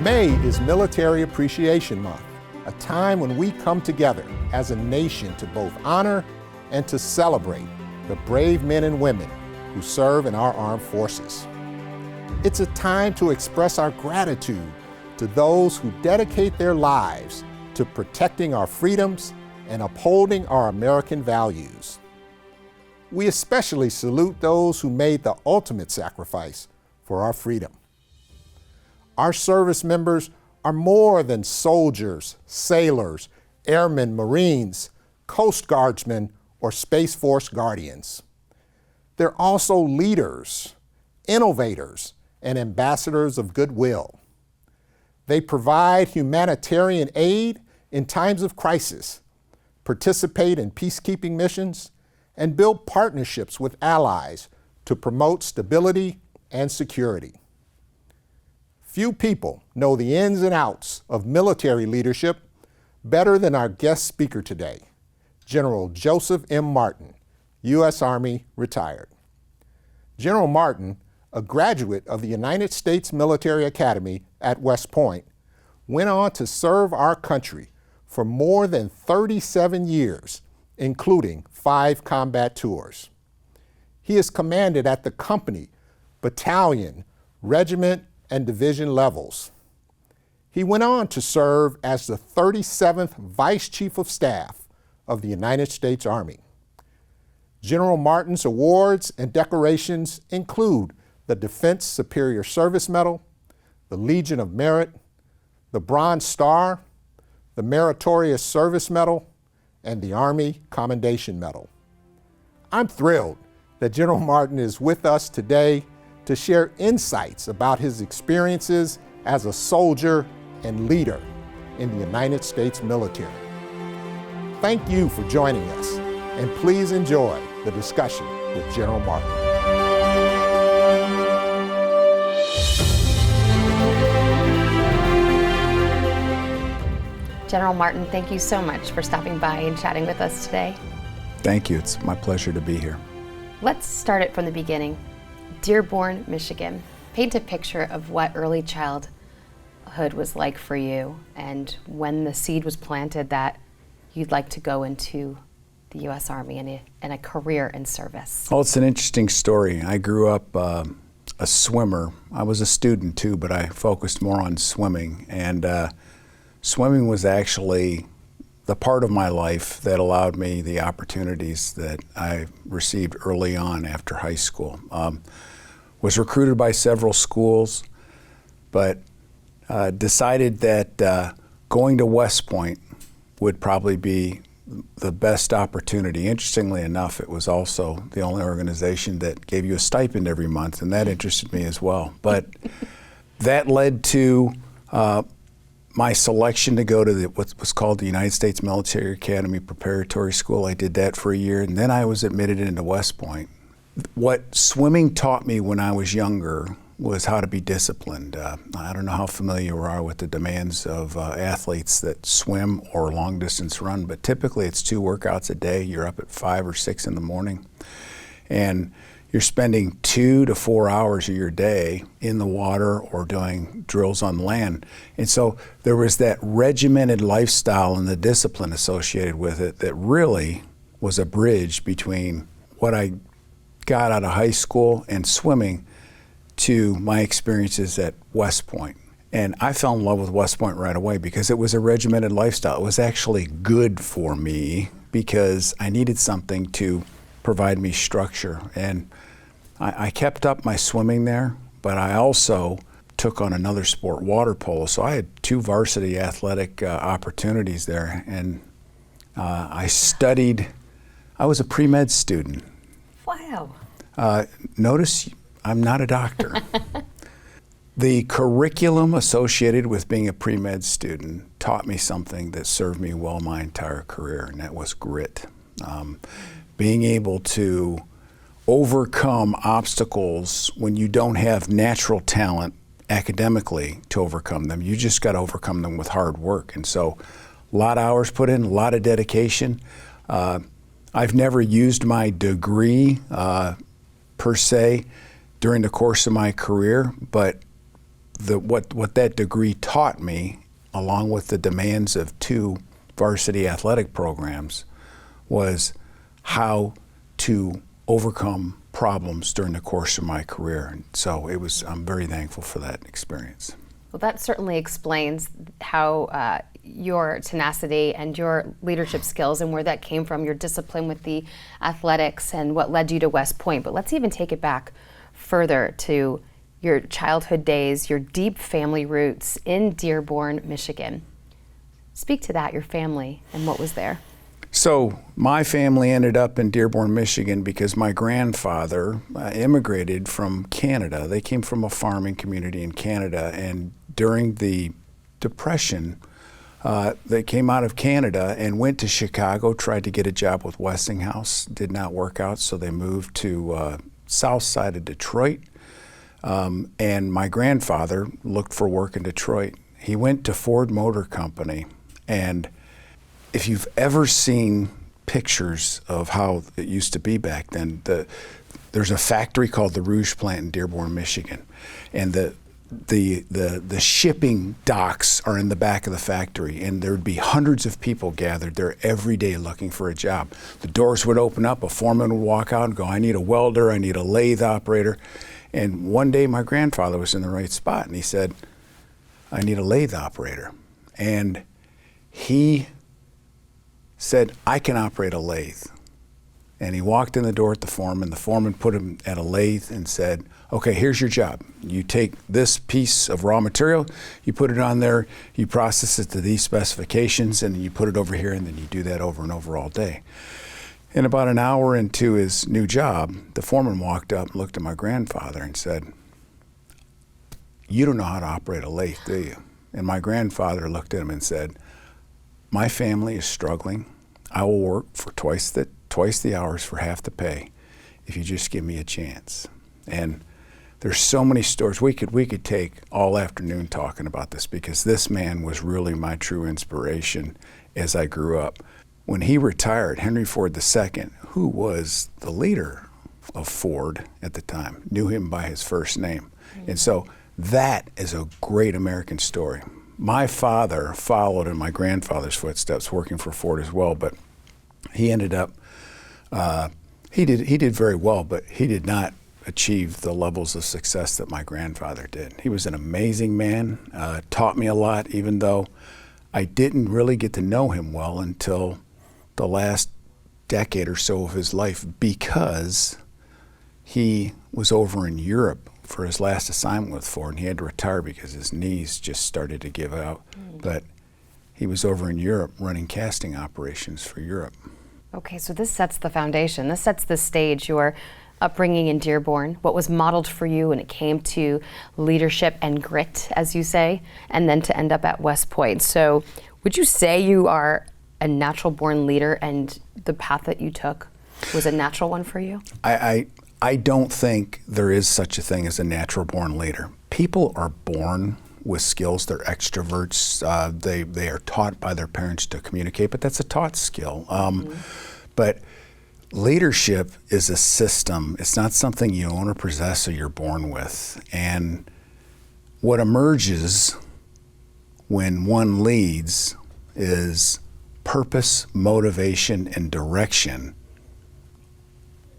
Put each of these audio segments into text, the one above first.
May is Military Appreciation Month, a time when we come together as a nation to both honor and to celebrate the brave men and women who serve in our armed forces. It's a time to express our gratitude to those who dedicate their lives to protecting our freedoms and upholding our American values. We especially salute those who made the ultimate sacrifice for our freedom. Our service members are more than soldiers, sailors, airmen, Marines, Coast Guardsmen, or Space Force guardians. They're also leaders, innovators, and ambassadors of goodwill. They provide humanitarian aid in times of crisis, participate in peacekeeping missions, and build partnerships with allies to promote stability and security. Few people know the ins and outs of military leadership better than our guest speaker today, General Joseph M. Martin, U.S. Army, retired. General Martin, a graduate of the United States Military Academy at West Point, went on to serve our country for more than 37 years, including 5 combat tours. He is commanded at the company, battalion, regiment, and division levels. He went on to serve as the 37th Vice Chief of Staff of the United States Army. General Martin's awards and decorations include the Defense Superior Service Medal, the Legion of Merit, the Bronze Star, the Meritorious Service Medal, and the Army Commendation Medal. I'm thrilled that General Martin is with us today to share insights about his experiences as a soldier and leader in the United States military. Thank you for joining us, and please enjoy the discussion with General Martin. General Martin, thank you so much for stopping by and chatting with us today. Thank you. It's my pleasure to be here. Let's start it from the beginning. Dearborn, Michigan. Paint a picture of what early childhood was like for you and when the seed was planted that you'd like to go into the U.S. Army and a career in service. Well, it's an interesting story. I grew up a swimmer. I was a student too, but I focused more on swimming. And swimming was actually the part of my life that allowed me the opportunities that I received early on after high school. Was recruited by several schools, but decided that going to West Point would probably be the best opportunity. Interestingly enough, it was also the only organization that gave you a stipend every month, and that interested me as well. But that led to my selection to go to what was called the United States Military Academy Preparatory School. I did that for a year, and then I was admitted into West Point. What swimming taught me when I was younger was how to be disciplined. I don't know how familiar you are with the demands of athletes that swim or long distance run, but typically it's 2 workouts a day. You're up at 5 or 6 in the morning, and you're spending 2 to 4 hours of your day in the water or doing drills on land. And so there was that regimented lifestyle and the discipline associated with it that really was a bridge between what I got out of high school and swimming to my experiences at West Point. And I fell in love with West Point right away because it was a regimented lifestyle. It was actually good for me because I needed something to provide me structure. And I kept up my swimming there, but I also took on another sport, water polo. So I had 2 varsity athletic opportunities there. And I studied, I was a pre-med student. Wow. Notice I'm not a doctor. The curriculum associated with being a pre-med student taught me something that served me well my entire career, and that was grit. Being able to overcome obstacles when you don't have natural talent academically to overcome them. You just got to overcome them with hard work. And so a lot of hours put in, a lot of dedication. I've never used my degree per se during the course of my career, but what that degree taught me, along with the demands of 2 varsity athletic programs, was how to overcome problems during the course of my career. And so I'm very thankful for that experience. Well, that certainly explains how your tenacity and your leadership skills and where that came from, your discipline with the athletics and what led you to West Point. But let's even take it back further to your childhood days, your deep family roots in Dearborn, Michigan. Speak to that, your family, and what was there. So my family ended up in Dearborn, Michigan because my grandfather immigrated from Canada. They came from a farming community in Canada, and during the Depression, they came out of Canada and went to Chicago, tried to get a job with Westinghouse, did not work out, so they moved to south side of Detroit. And my grandfather looked for work in Detroit. He went to Ford Motor Company, and if you've ever seen pictures of how it used to be back then, there's a factory called the Rouge Plant in Dearborn, Michigan, and the shipping docks are in the back of the factory, and there would be hundreds of people gathered there every day looking for a job. The doors would open up, a foreman would walk out and go, "I need a welder, I need a lathe operator." And one day my grandfather was in the right spot, and he said, "I need a lathe operator." And he said, "I can operate a lathe." And he walked in the door at the foreman. The foreman put him at a lathe and said, "Okay, here's your job. You take this piece of raw material, you put it on there, you process it to these specifications, and you put it over here, and then you do that over and over all day." And about an hour into his new job, the foreman walked up and looked at my grandfather and said, "You don't know how to operate a lathe, do you?" And my grandfather looked at him and said, "My family is struggling. I will work for twice the hours for half the pay if you just give me a chance." And there's so many stories. We could take all afternoon talking about this, because this man was really my true inspiration as I grew up. When he retired, Henry Ford II, who was the leader of Ford at the time, knew him by his first name. And so that is a great American story. My father followed in my grandfather's footsteps, working for Ford as well, but he ended up, he did very well, but he did not achieve the levels of success that my grandfather did. He was an amazing man, taught me a lot, even though I didn't really get to know him well until the last decade or so of his life, because he was over in Europe for his last assignment with Ford, and he had to retire because his knees just started to give out. But he was over in Europe running casting operations for Europe. Okay, so this sets the foundation. This sets the stage, your upbringing in Dearborn, what was modeled for you when it came to leadership and grit, as you say, and then to end up at West Point. So would you say you are a natural-born leader, and the path that you took was a natural one for you? I don't think there is such a thing as a natural-born leader. People are born with skills. They're extroverts. They are taught by their parents to communicate, but that's a taught skill. But leadership is a system. It's not something you own or possess or you're born with. And what emerges when one leads is purpose, motivation, and direction,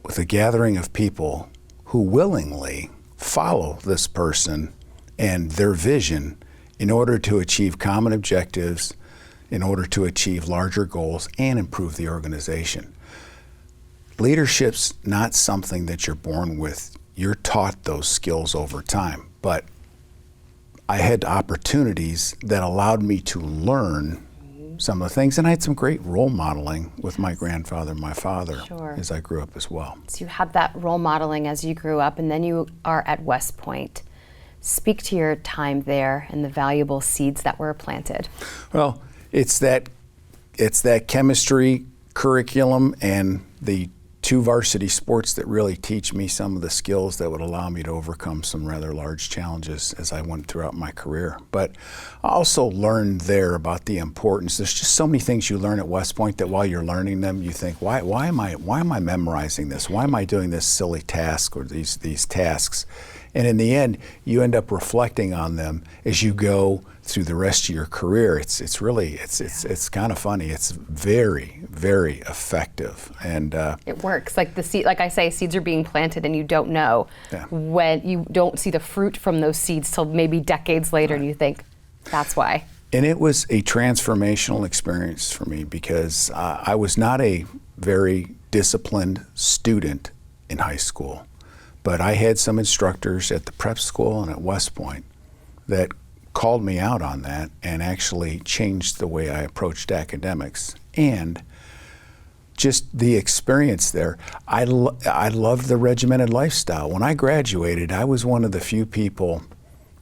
with a gathering of people who willingly follow this person and their vision in order to achieve common objectives, in order to achieve larger goals and improve the organization. Leadership's not something that you're born with. You're taught those skills over time. But I had opportunities that allowed me to learn some of the things, and I had some great role modeling with my grandfather and my father as I grew up as well. So you had that role modeling as you grew up, and then you are at West Point. Speak to your time there and the valuable seeds that were planted. Well, it's that chemistry curriculum and the 2 varsity sports that really teach me some of the skills that would allow me to overcome some rather large challenges as I went throughout my career. But I also learned there about the importance. There's just so many things you learn at West Point that while you're learning them, you think, why am I memorizing this? Why am I doing this silly task or these tasks? And in the end, you end up reflecting on them as you go through the rest of your career. It's really kind of funny. It's very, very effective, and it works. Like the seed, like I say, seeds are being planted, and you don't know when you don't see the fruit from those seeds till maybe decades later, and you think that's why. And it was a transformational experience for me because I was not a very disciplined student in high school, but I had some instructors at the prep school and at West Point that called me out on that and actually changed the way I approached academics. And just the experience there, I loved the regimented lifestyle. When I graduated, I was one of the few people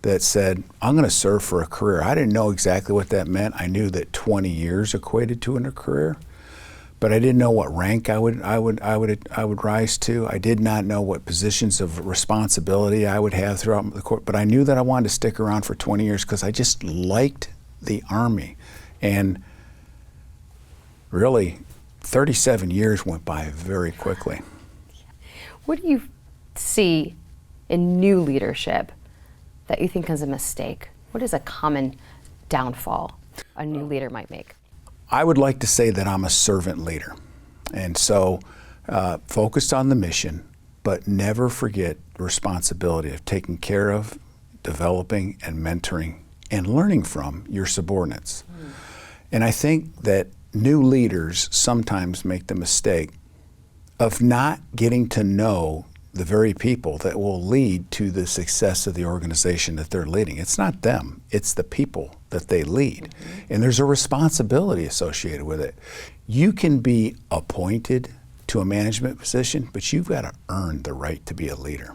that said, I'm going to serve for a career. I didn't know exactly what that meant. I knew that 20 years equated to a career, but I didn't know what rank I would rise to. I did not know what positions of responsibility I would have throughout the court, but I knew that I wanted to stick around for 20 years because I just liked the Army. And really, 37 years went by very quickly. What do you see in new leadership that you think is a mistake? What is a common downfall a new leader might make? I would like to say that I'm a servant leader. And so focused on the mission, but never forget the responsibility of taking care of, developing, and mentoring, and learning from your subordinates. And I think that new leaders sometimes make the mistake of not getting to know the very people that will lead to the success of the organization that they're leading. It's not them, it's the people that they lead. And there's a responsibility associated with it. You can be appointed to a management position, but you've got to earn the right to be a leader.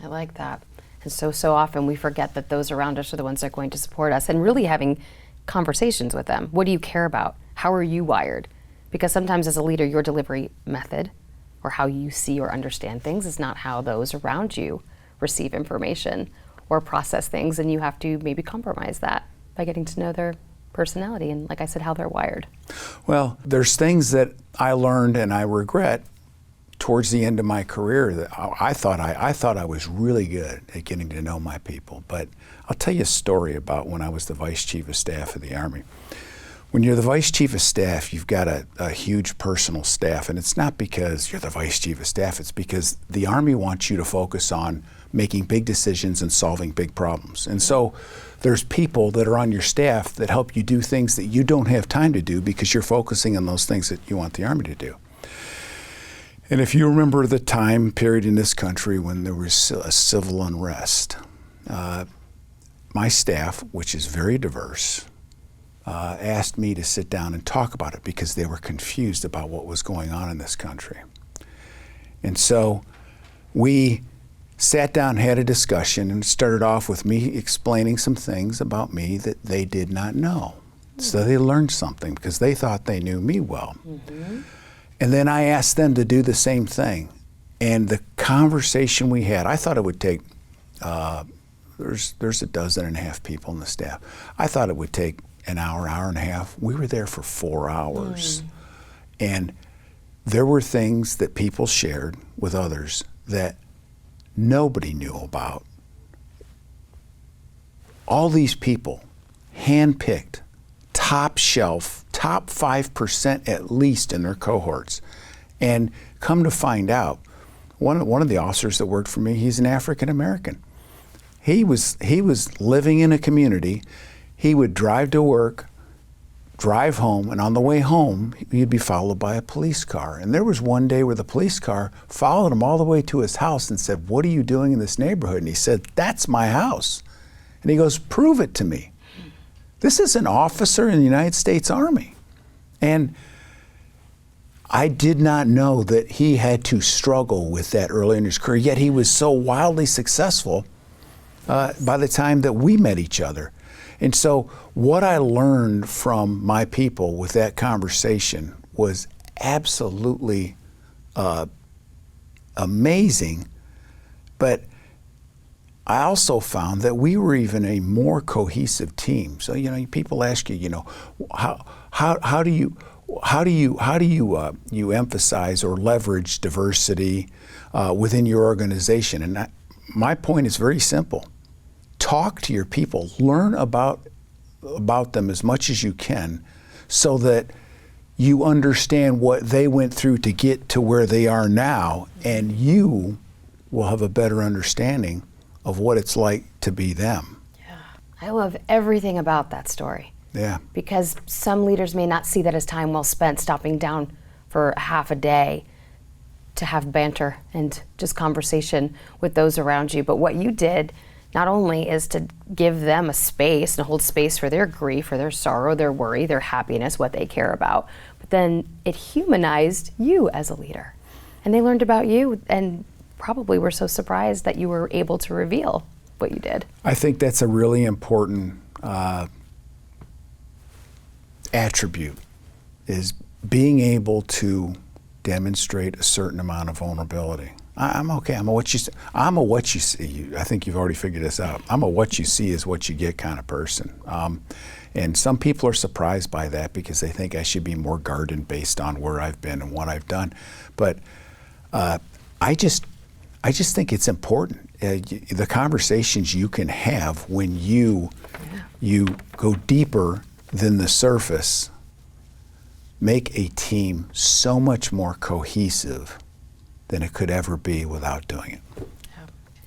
I like that. And so often we forget that those around us are the ones that are going to support us, and really having conversations with them. What do you care about? How are you wired? Because sometimes as a leader, your delivery method or how you see or understand things is not how those around you receive information or process things, and you have to maybe compromise that by getting to know their personality and, like I said, how they're wired. Well, there's things that I learned and I regret towards the end of my career that I thought I was really good at getting to know my people. But I'll tell you a story about when I was the Vice Chief of Staff of the Army. When you're the Vice Chief of Staff, you've got a huge personal staff, and it's not because you're the Vice Chief of Staff, it's because the Army wants you to focus on making big decisions and solving big problems. And so there's people that are on your staff that help you do things that you don't have time to do because you're focusing on those things that you want the Army to do. And if you remember the time period in this country when there was a civil unrest, my staff, which is very diverse, asked me to sit down and talk about it because they were confused about what was going on in this country. And so we sat down, had a discussion, and it started off with me explaining some things about me that they did not know. So they learned something because they thought they knew me well. And then I asked them to do the same thing. And the conversation we had, I thought it would take, there's 12.5 people in the staff. I thought it would take an hour, hour and a half. We were there for 4 hours. And there were things that people shared with others that nobody knew about. All these people, handpicked, top shelf, top 5% at least in their cohorts. And come to find out, one of the officers that worked for me, he's an African American. He was living in a community. He would drive to work, drive home, and on the way home, he'd be followed by a police car. And there was one day where the police car followed him all the way to his house and said, "What are you doing in this neighborhood?" And he said, "That's my house." And he goes, "Prove it to me." This is an officer in the United States Army. And I did not know that he had to struggle with that early in his career, yet he was so wildly successful by the time that we met each other. And so what I learned from my people with that conversation was absolutely amazing, but I also found that we were even a more cohesive team. So, people ask you, how do you emphasize or leverage diversity within your organization? And my point is very simple. Talk to your people. Learn about them as much as you can so that you understand what they went through to get to where they are now, and you will have a better understanding of what it's like to be them. Yeah. I love everything about that story. Yeah. Because some leaders may not see that as time well spent stopping down for a half a day to have banter and just conversation with those around you. But what you did not only is to give them a space and hold space for their grief, for their sorrow, their worry, their happiness, what they care about, but then it humanized you as a leader. And they learned about you and probably were so surprised that you were able to reveal what you did. I think that's a really important attribute, is being able to demonstrate a certain amount of vulnerability. I'm okay. I'm a what you see. I think you've already figured this out. I'm a what you see is what you get kind of person. And some people are surprised by that because they think I should be more guarded based on where I've been and what I've done. But I just think it's important. The conversations you can have when you go deeper than the surface make a team so much more cohesive than it could ever be without doing it.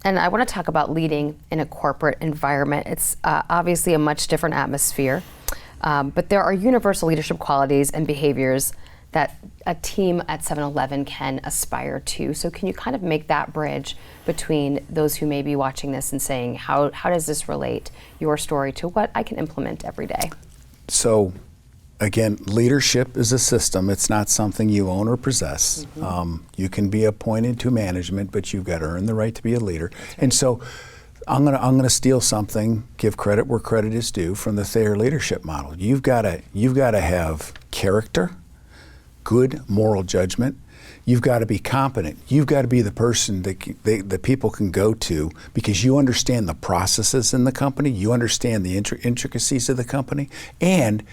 And I want to talk about leading in a corporate environment. It's obviously a much different atmosphere, but there are universal leadership qualities and behaviors that a team at 7-Eleven can aspire to. So can you kind of make that bridge between those who may be watching this and saying, how does this relate, your story, to what I can implement every day? So again, leadership is a system. It's not something you own or possess. Mm-hmm. You can be appointed to management, but you've got to earn the right to be a leader. Right. And so I'm gonna steal something, give credit where credit is due, from the Thayer leadership model. You've got to have character, good moral judgment. You've got to be competent. You've got to be the person that people can go to because you understand the processes in the company, you understand the intricacies of the company, and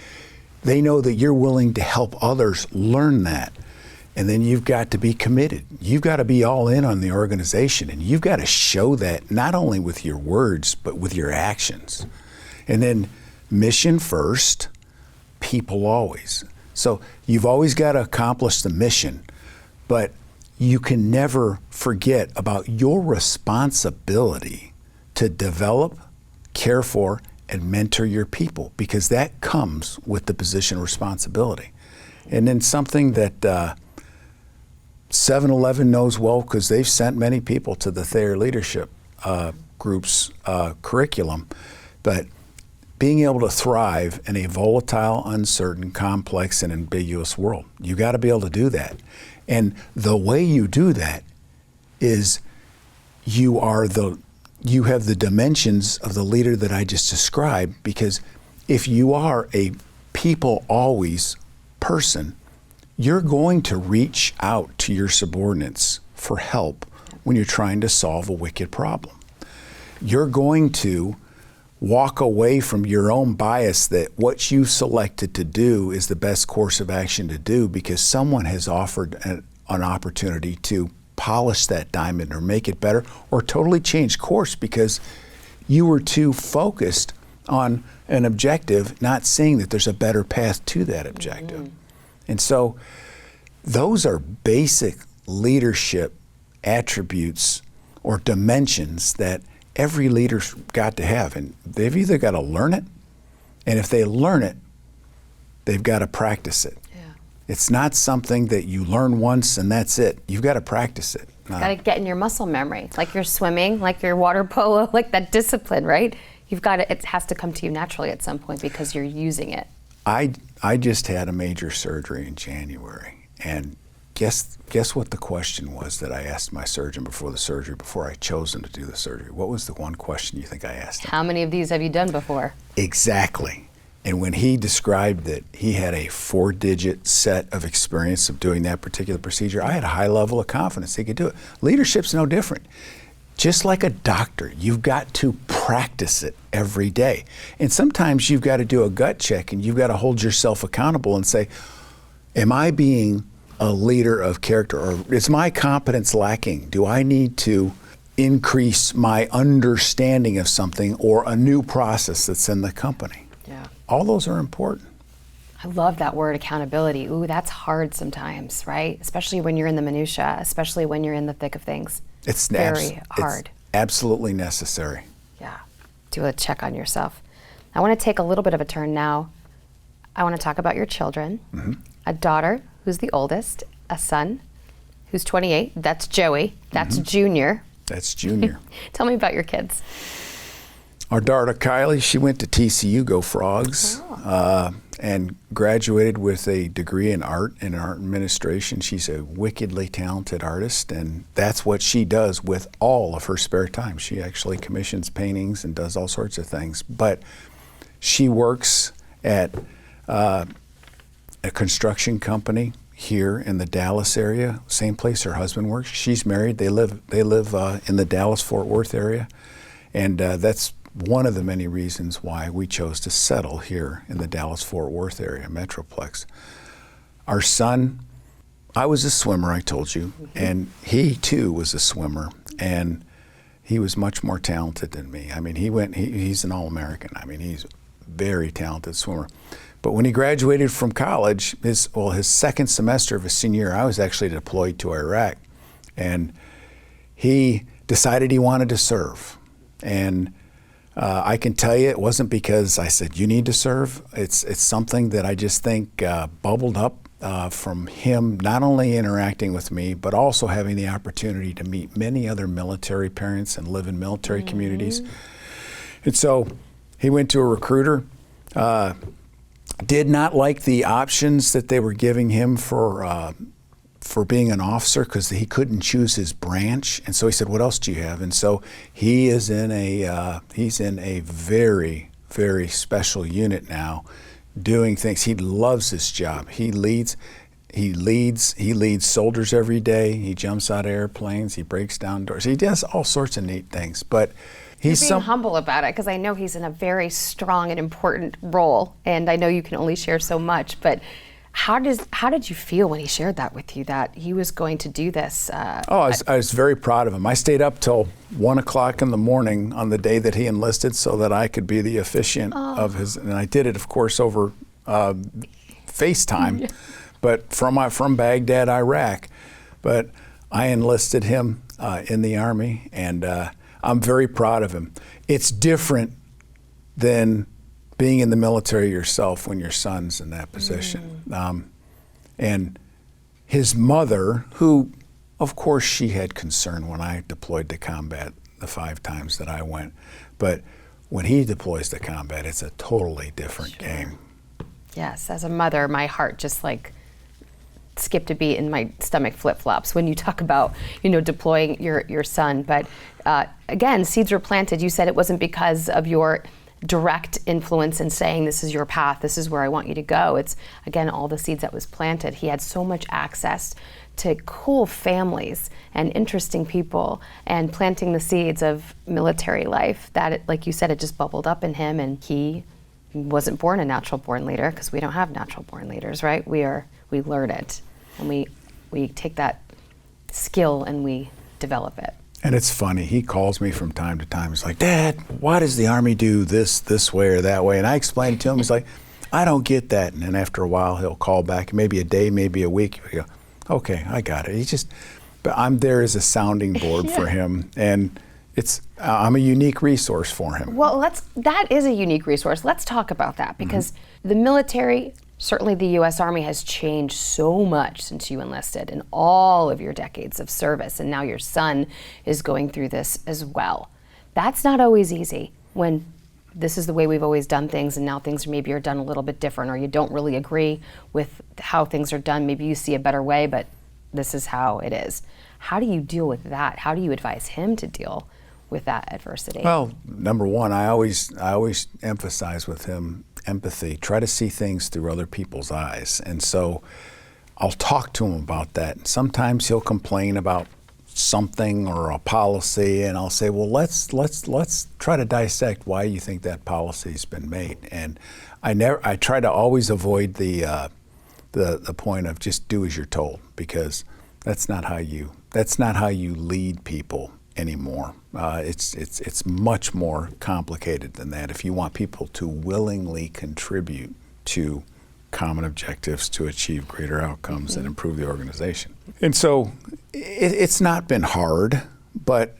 they know that you're willing to help others learn that. And then you've got to be committed. You've got to be all in on the organization, and you've got to show that not only with your words, but with your actions. And then mission first, people always. So you've always got to accomplish the mission, but you can never forget about your responsibility to develop, care for, and mentor your people, because that comes with the position responsibility. And then something that 7-Eleven knows well, because they've sent many people to the Thayer Leadership Group's curriculum, but being able to thrive in a volatile, uncertain, complex, and ambiguous world. You got to be able to do that. And the way you do that is you have the dimensions of the leader that I just described, because if you are a people always person, you're going to reach out to your subordinates for help when you're trying to solve a wicked problem. You're going to walk away from your own bias that what you selected to do is the best course of action to do because someone has offered an opportunity to polish that diamond or make it better or totally change course because you were too focused on an objective, not seeing that there's a better path to that objective. Mm-hmm. And so those are basic leadership attributes or dimensions that every leader's got to have, and they've either got to learn it, and if they learn it, they've got to practice it. Yeah. It's not something that you learn once and that's it. You've got to practice it. You've got to get in your muscle memory, like your swimming, like your water polo, like that discipline, right? You've got to, it has to come to you naturally at some point because you're using it. I just had a major surgery in January, and guess what the question was that I asked my surgeon before the surgery, before I chose him to do the surgery? What was the one question you think I asked him? How many of these have you done before? Exactly. And when he described that he had a 4-digit set of experience of doing that particular procedure, I had a high level of confidence he could do it. Leadership's no different. Just like a doctor, you've got to practice it every day. And sometimes you've got to do a gut check and you've got to hold yourself accountable and say, am I being a leader of character, or is my competence lacking? Do I need to increase my understanding of something or a new process that's in the company. Yeah. All those are important. I love that word, accountability. Ooh, that's hard sometimes, right? Especially when you're in the minutia, especially when you're in the thick of things. It's very hard. It's absolutely necessary. Yeah. Do a check on yourself. I want to take a little bit of a turn now. I want to talk about your children. Mm-hmm. A daughter who's the oldest, a son who's 28. That's Joey. That's Junior. That's Junior. Tell me about your kids. Our daughter Kylie, she went to TCU, Go Frogs, and graduated with a degree in art and art administration. She's a wickedly talented artist, and that's what she does with all of her spare time. She actually commissions paintings and does all sorts of things. But she works at a construction company here in the Dallas area, same place her husband works. She's married. They live in the Dallas-Fort Worth area, and that's one of the many reasons why we chose to settle here in the Dallas-Fort Worth area, Metroplex. Our son, I was a swimmer, I told you, and he too was a swimmer, and he was much more talented than me. I mean, he's an All-American. I mean, he's a very talented swimmer. But when he graduated from college, his second semester of his senior year, I was actually deployed to Iraq, and he decided he wanted to serve. And I can tell you it wasn't because I said, you need to serve. It's something that I just think bubbled up from him not only interacting with me, but also having the opportunity to meet many other military parents and live in military communities. And so he went to a recruiter, did not like the options that they were giving him for being an officer because he couldn't choose his branch, and so he said, "What else do you have?" And so he is in a very, very special unit now, doing things. He loves his job. He leads soldiers every day. He jumps out of airplanes. He breaks down doors. He does all sorts of neat things. But he's being humble about it, because I know he's in a very strong and important role, and I know you can only share so much, but how did you feel when he shared that with you, that he was going to do this? I was very proud of him. I stayed up till 1 o'clock in the morning on the day that he enlisted so that I could be the officiant of his, and I did it, of course, over FaceTime, but from Baghdad, Iraq. But I enlisted him in the Army, and I'm very proud of him. It's different than being in the military yourself when your son's in that position. And his mother, who, of course, she had concern when I deployed to combat the 5 times that I went, but when he deploys to combat, it's a totally different game. Yes, as a mother, my heart just skipped a beat and my stomach flip-flops when you talk about, deploying your son. But again, seeds were planted. You said it wasn't because of your direct influence in saying, this is your path, this is where I want you to go. It's, again, all the seeds that was planted. He had so much access to cool families and interesting people, and planting the seeds of military life that, like you said, it just bubbled up in him, and he wasn't born a natural born leader, because we don't have natural born leaders, right? We learn it, and we take that skill and we develop it. And it's funny, he calls me from time to time. He's like, "Dad, why does the Army do this way or that way?" And I explain it to him. He's like, "I don't get that." And then after a while, he'll call back, maybe a day, maybe a week. We go, "Okay, I got it." But I'm there as a sounding board for him, and I'm a unique resource for him. Well, that is a unique resource. Let's talk about that, because the military, certainly the U.S. Army, has changed so much since you enlisted in all of your decades of service, and now your son is going through this as well. That's not always easy when this is the way we've always done things, and now things maybe are done a little bit different, or you don't really agree with how things are done. Maybe you see a better way, but this is how it is. How do you deal with that? How do you advise him to deal with that adversity? Well, number one, I always emphasize with him empathy. Try to see things through other people's eyes. And so I'll talk to him about that. Sometimes he'll complain about something or a policy, and I'll say, well, let's try to dissect why you think that policy's been made. And I try to always avoid the point of just do as you're told, because that's not how you lead people anymore. It's much more complicated than that. If you want people to willingly contribute to common objectives to achieve greater outcomes and improve the organization. And so it's not been hard, but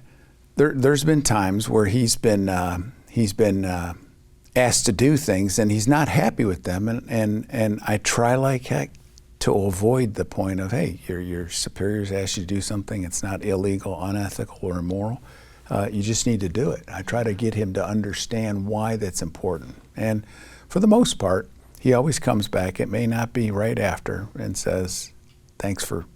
there's been times where he's been asked to do things and he's not happy with them, and I try like heck to avoid the point of, hey, your superiors asked you to do something, it's not illegal, unethical, or immoral. You just need to do it. I try to get him to understand why that's important. And for the most part, he always comes back, it may not be right after, and says, thanks for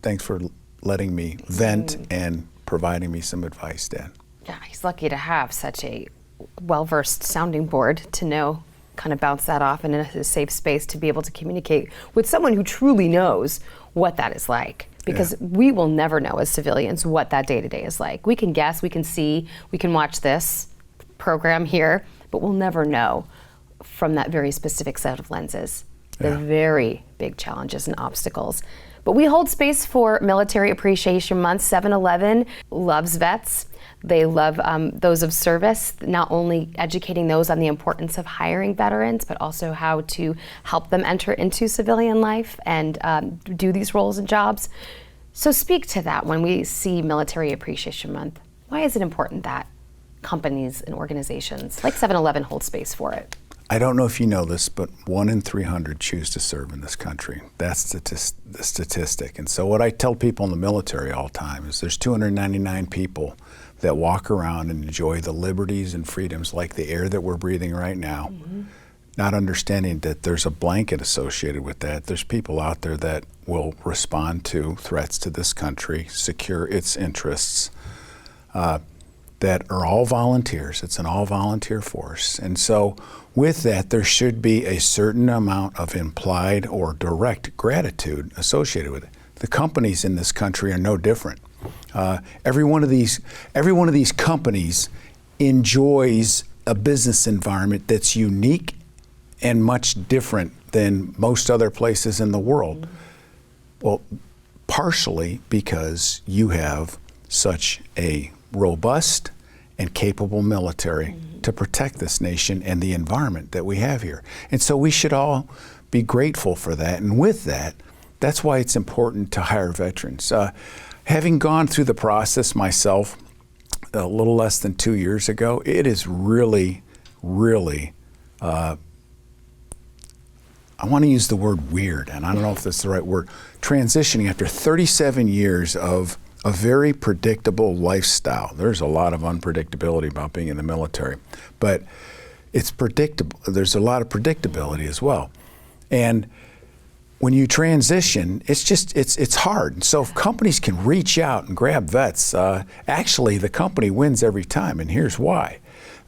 letting me vent and providing me some advice, Dan. Yeah, he's lucky to have such a well-versed sounding board to know, kind of bounce that off and in a safe space to be able to communicate with someone who truly knows what that is like. Because we will never know as civilians what that day-to-day is like. We can guess, we can see, we can watch this program here, but we'll never know from that very specific set of lenses the very big challenges and obstacles. But we hold space for Military Appreciation Month. 7-Eleven loves vets. They love those of service, not only educating those on the importance of hiring veterans, but also how to help them enter into civilian life and do these roles and jobs. So speak to that when we see Military Appreciation Month. Why is it important that companies and organizations like 7-Eleven hold space for it? I don't know if you know this, but 1 in 300 choose to serve in this country. That's the statistic. And so what I tell people in the military all the time is there's 299 people that walk around and enjoy the liberties and freedoms like the air that we're breathing right now, not understanding that there's a blanket associated with that. There's people out there that will respond to threats to this country, secure its interests, that are all volunteers. It's an all-volunteer force. And so with that, there should be a certain amount of implied or direct gratitude associated with it. The companies in this country are no different. Every one of these companies enjoys a business environment that's unique and much different than most other places in the world. Well, partially because you have such a robust and capable military to protect this nation and the environment that we have here. And so we should all be grateful for that. And with that, that's why it's important to hire veterans. Having gone through the process myself a little less than 2 years ago, it is really, really, I want to use the word weird, and I don't know if that's the right word, transitioning after 37 years of a very predictable lifestyle. There's a lot of unpredictability about being in the military, but it's predictable. There's a lot of predictability as well. And when you transition, it's hard. So if companies can reach out and grab vets, actually the company wins every time, and here's why.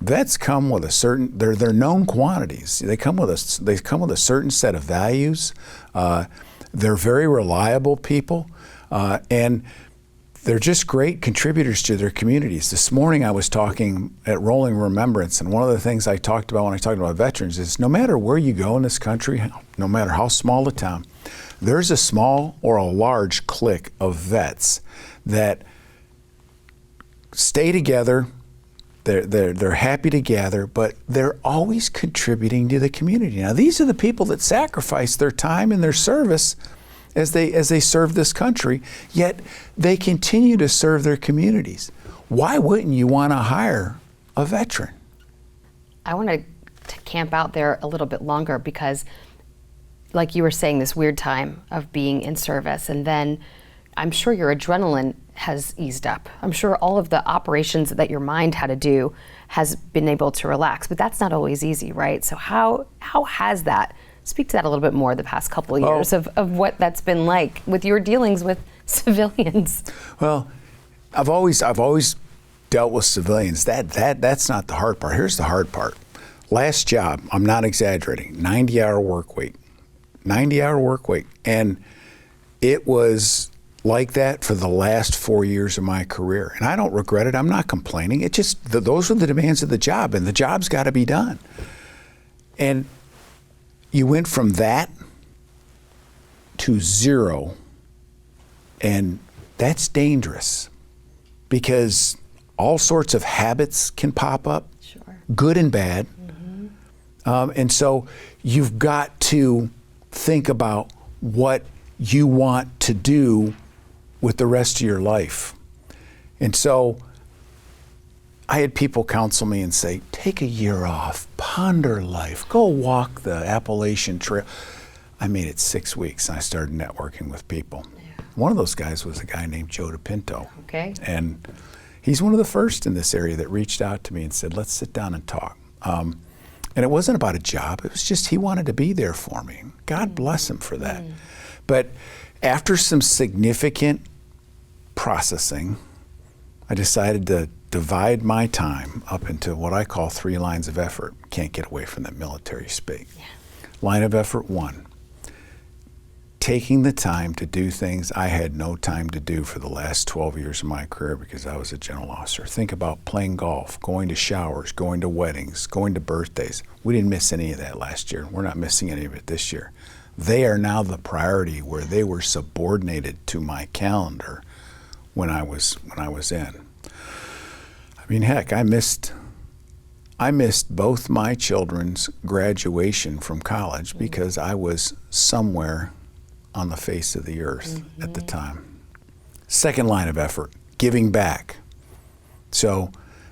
Vets come with a certain, they're known quantities. They come with a certain set of values. They're very reliable people, and they're just great contributors to their communities. This morning I was talking at Rolling Remembrance, and one of the things I talked about when I talked about veterans is no matter where you go in this country, no matter how small the town, there's a small or a large clique of vets that stay together. They're happy to gather, but they're always contributing to the community. Now, these are the people that sacrifice their time and their service as they serve this country, yet they continue to serve their communities. Why wouldn't you want to hire a veteran? I want to camp out there a little bit longer because, like you were saying, this weird time of being in service, and then I'm sure your adrenaline has eased up. I'm sure all of the operations that your mind had to do has been able to relax, but that's not always easy, right? So how has that? Speak to that a little bit more the past couple of years of what that's been like with your dealings with civilians. Well, I've always dealt with civilians. That's not the hard part. Here's the hard part. Last job, I'm not exaggerating, 90-hour work week. 90-hour work week. And it was like that for the last 4 years of my career. And I don't regret it. I'm not complaining. It just, those are the demands of the job, and the job's got to be done. And you went from that to zero, and that's dangerous because all sorts of habits can pop up, Sure. good and bad. And so you've got to think about what you want to do with the rest of your life. And so I had people counsel me and say, take a year off, ponder life, go walk the Appalachian Trail. I made it 6 weeks and I started networking with people. Yeah. One of those guys was a guy named Joe DePinto. Okay. And he's one of the first in this area that reached out to me and said, let's sit down and talk. And it wasn't about a job, it was just he wanted to be there for me. God bless him for that. But after some significant processing, I decided to divide my time up into what I call 3 lines of effort. Can't get away from that military speak. Yeah. Line of effort 1, taking the time to do things I had no time to do for the last 12 years of my career because I was a general officer. Think about playing golf, going to showers, going to weddings, going to birthdays. We didn't miss any of that last year. We're not missing any of it this year. They are now the priority where they were subordinated to my calendar when I was in. I mean, heck, I missed both my children's graduation from college because I was somewhere on the face of the earth at the time. Second line of effort, giving back. So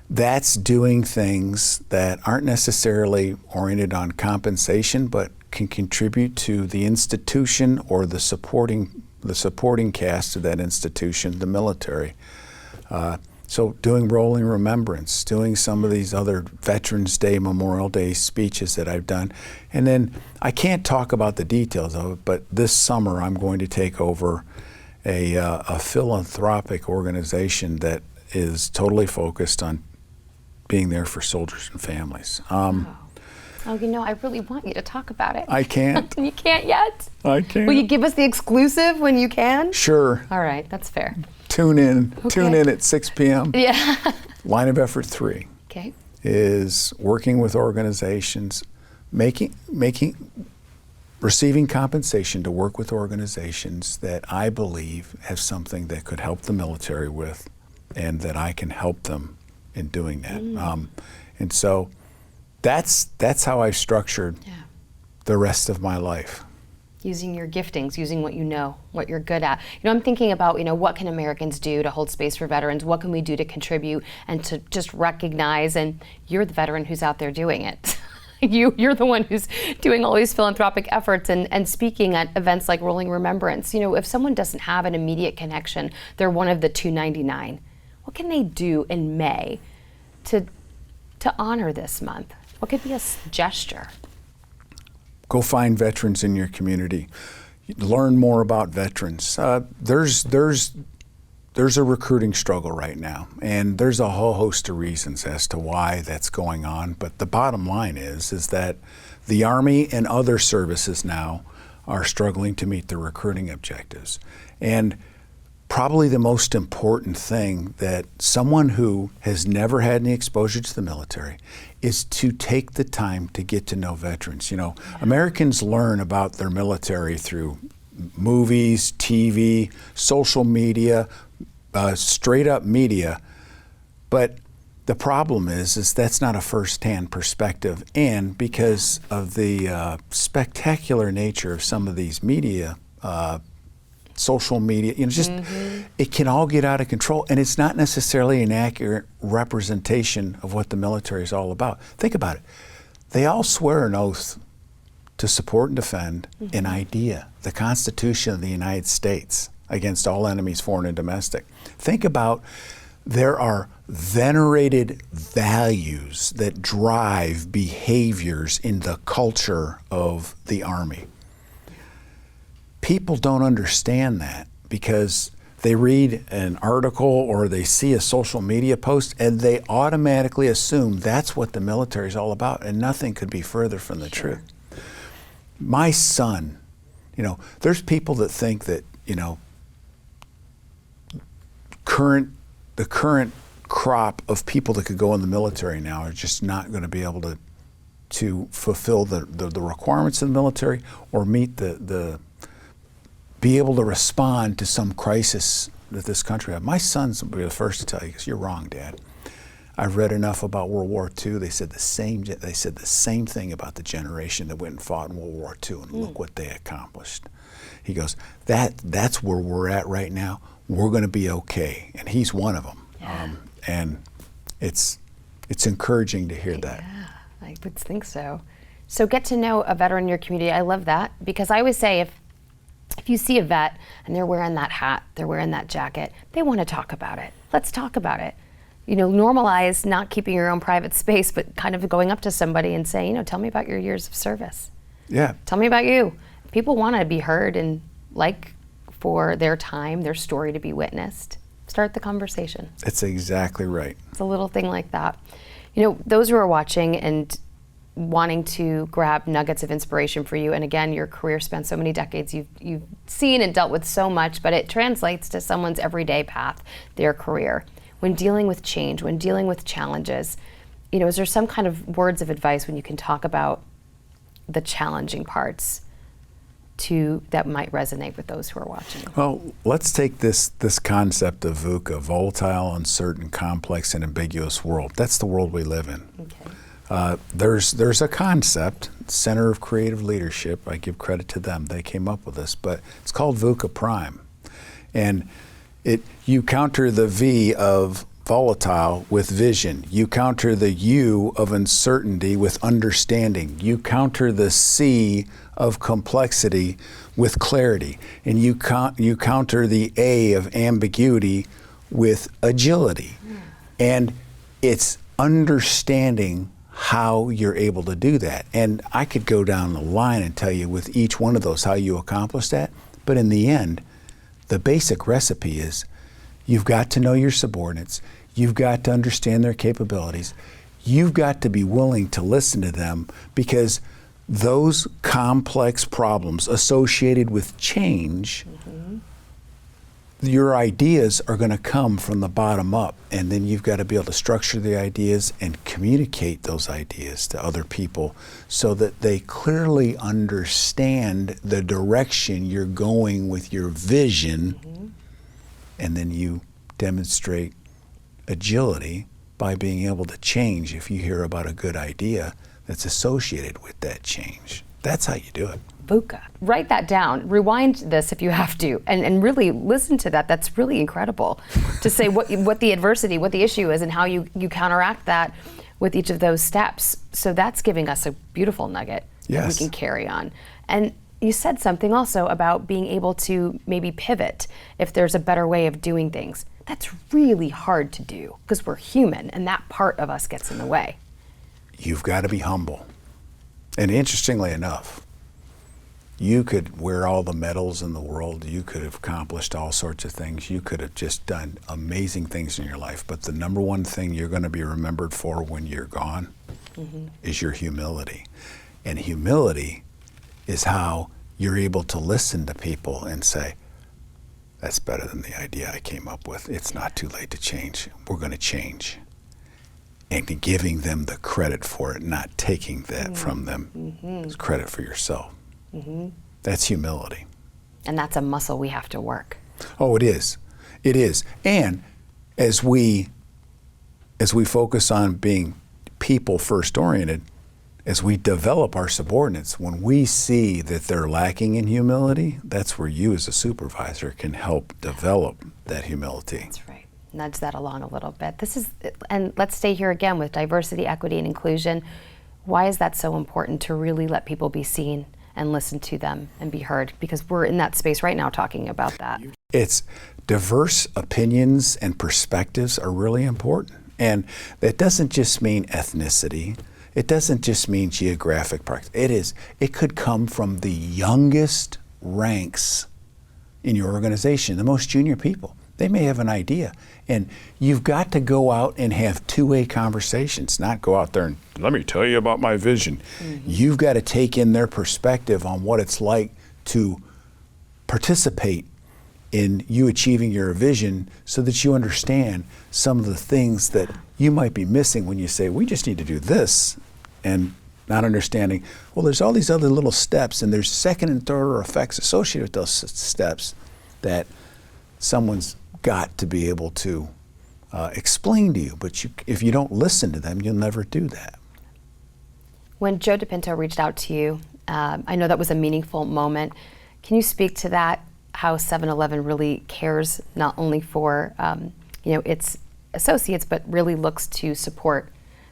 that's doing things that aren't necessarily oriented on compensation, but can contribute to the institution or the supporting cast of that institution, the military. So doing rolling remembrance, doing some of these other Veterans Day, Memorial Day speeches that I've done. And then I can't talk about the details of it, but this summer I'm going to take over a philanthropic organization that is totally focused on being there for soldiers and families. Oh, you know, I really want you to talk about it. I can't. You can't yet? I can't. Will you give us the exclusive when you can? Sure. All right, that's fair. Tune in. Okay. Tune in at 6 p.m. Yeah. Line of effort 3 Okay. is working with organizations, receiving compensation to work with organizations that I believe have something that could help the military with, and that I can help them in doing that. And so that's how I've structured the rest of my life. Using your giftings, using what you know, what you're good at. You know, I'm thinking about, you know, what can Americans do to hold space for veterans? What can we do to contribute and to just recognize? And you're the veteran who's out there doing it. You're the one who's doing all these philanthropic efforts and speaking at events like Rolling Remembrance. You know, if someone doesn't have an immediate connection, they're one of the 299. What can they do in May to honor this month? What could be a gesture? Go find veterans in your community. Learn more about veterans. There's a recruiting struggle right now, and there's a whole host of reasons as to why that's going on. But the bottom line is that the Army and other services now are struggling to meet their recruiting objectives. And probably the most important thing that someone who has never had any exposure to the military is to take the time to get to know veterans. You know, Americans learn about their military through movies, TV, social media, straight up media. But the problem is that's not a first-hand perspective. And because of the spectacular nature of some of these media, social media, you know, just it can all get out of control, and it's not necessarily an accurate representation of what the military is all about. Think about it. They all swear an oath to support and defend an idea, the Constitution of the United States, against all enemies, foreign and domestic. Think about, there are venerated values that drive behaviors in the culture of the Army. People don't understand that because they read an article or they see a social media post and they automatically assume that's what the military is all about, and nothing could be further from the truth. My son, you know, there's people that think that, you know, the current crop of people that could go in the military now are just not going to be able to fulfill the requirements of the military or meet be able to respond to some crisis that this country has. My sons will be the first to tell you, because you're wrong, Dad. I've read enough about World War II. They said the same thing about the generation that went and fought in World War II, and look what they accomplished. He goes, that's where we're at right now. We're going to be okay, and he's one of them. Yeah. And it's encouraging to hear that. Yeah, I would think so. So get to know a veteran in your community. I love that, because I always say if you see a vet and they're wearing that hat, they're wearing that jacket, they want to talk about it. Let's talk about it. You know, normalize not keeping your own private space, but kind of going up to somebody and saying, you know, tell me about your years of service. Yeah. Tell me about you. People want to be heard and like for their time, their story to be witnessed. Start the conversation. That's exactly right. It's a little thing like that. You know, those who are watching and wanting to grab nuggets of inspiration for you, and again, your career spans so many decades, you've seen and dealt with so much, but it translates to someone's everyday path, their career. When dealing with change, when dealing with challenges, you know, is there some kind of words of advice when you can talk about the challenging parts that might resonate with those who are watching? Well, let's take this concept of VUCA, volatile, uncertain, complex, and ambiguous world. That's the world we live in. Okay. There's a concept, Center of Creative Leadership. I give credit to them. They came up with this, but it's called VUCA Prime. And you counter the V of volatile with vision. You counter the U of uncertainty with understanding. You counter the C of complexity with clarity. And you counter the A of ambiguity with agility. And it's understanding how you're able to do that. And I could go down the line and tell you with each one of those how you accomplish that. But in the end, the basic recipe is you've got to know your subordinates. You've got to understand their capabilities. You've got to be willing to listen to them, because those complex problems associated with change, your ideas are going to come from the bottom up, and then you've got to be able to structure the ideas and communicate those ideas to other people so that they clearly understand the direction you're going with your vision, and then you demonstrate agility by being able to change if you hear about a good idea that's associated with that change. That's how you do it. VUCA. Write that down. Rewind this if you have to, and really listen to that. That's really incredible to say what the adversity, what the issue is, and how you counteract that with each of those steps. So that's giving us a beautiful nugget that we can carry on. And you said something also about being able to maybe pivot if there's a better way of doing things. That's really hard to do because we're human, and that part of us gets in the way. You've got to be humble. And interestingly enough, you could wear all the medals in the world. You could have accomplished all sorts of things. You could have just done amazing things in your life. But the number one thing you're going to be remembered for when you're gone is your humility. And humility is how you're able to listen to people and say, that's better than the idea I came up with. It's not too late to change. We're going to change. And giving them the credit for it, not taking that from them. It's credit for yourself. That's humility. And that's a muscle we have to work. Oh, it is. It is. And as we focus on being people first oriented, as we develop our subordinates, when we see that they're lacking in humility, that's where you as a supervisor can help develop that humility. That's right. Nudge that along a little bit. And let's stay here again with diversity, equity, and inclusion. Why is that so important to really let people be seen and listen to them and be heard? Because we're in that space right now talking about that. It's diverse opinions and perspectives are really important. And that doesn't just mean ethnicity. It doesn't just mean geographic practice. It could come from the youngest ranks in your organization, the most junior people. They may have an idea. And you've got to go out and have two-way conversations, not go out there and, let me tell you about my vision. You've got to take in their perspective on what it's like to participate in you achieving your vision so that you understand some of the things that you might be missing when you say, we just need to do this, and not understanding, well, there's all these other little steps, and there's second and third order effects associated with those steps that someone's got to be able to explain to you. But if you don't listen to them, you'll never do that. When Joe DePinto reached out to you, I know that was a meaningful moment. Can you speak to that, how 7-Eleven really cares not only for its associates, but really looks to support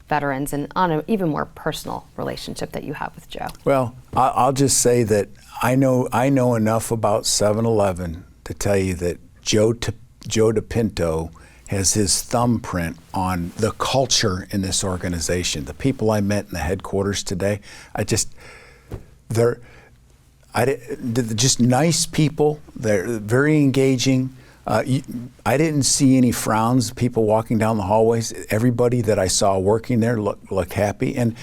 veterans, and on an even more personal relationship that you have with Joe? Well, I'll just say that I know enough about 7-Eleven to tell you that Joe DePinto has his thumbprint on the culture in this organization. The people I met in the headquarters today, they're just nice people. They're very engaging. I didn't see any frowns, people walking down the hallways. Everybody that I saw working there look happy. And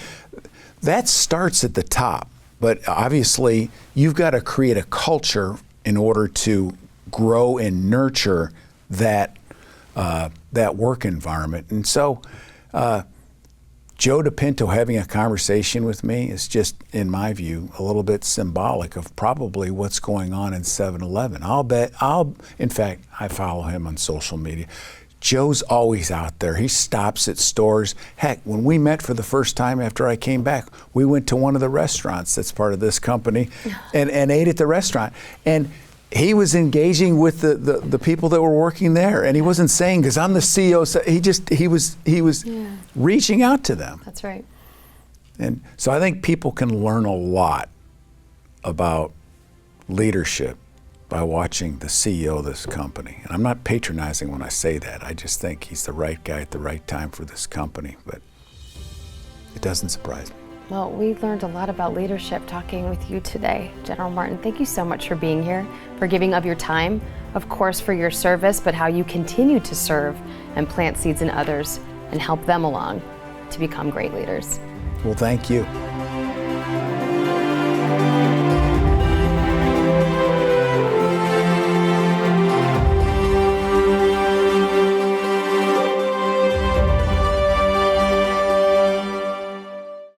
that starts at the top. But obviously, you've got to create a culture in order to grow and nurture that work environment. And so Joe DePinto having a conversation with me is just, in my view, a little bit symbolic of probably what's going on in 7-Eleven. In fact, I follow him on social media. Joe's always out there. He stops at stores. Heck, when we met for the first time after I came back, we went to one of the restaurants that's part of this company and ate at the restaurant. And he was engaging with the people that were working there, and he wasn't saying, because I'm the CEO, so he was reaching out to them. That's right. And so I think people can learn a lot about leadership by watching the CEO of this company. And I'm not patronizing when I say that. I just think he's the right guy at the right time for this company, but it doesn't surprise me. Well, we learned a lot about leadership talking with you today, General Martin. Thank you so much for being here, for giving of your time, of course, for your service, but how you continue to serve and plant seeds in others and help them along to become great leaders. Well, thank you.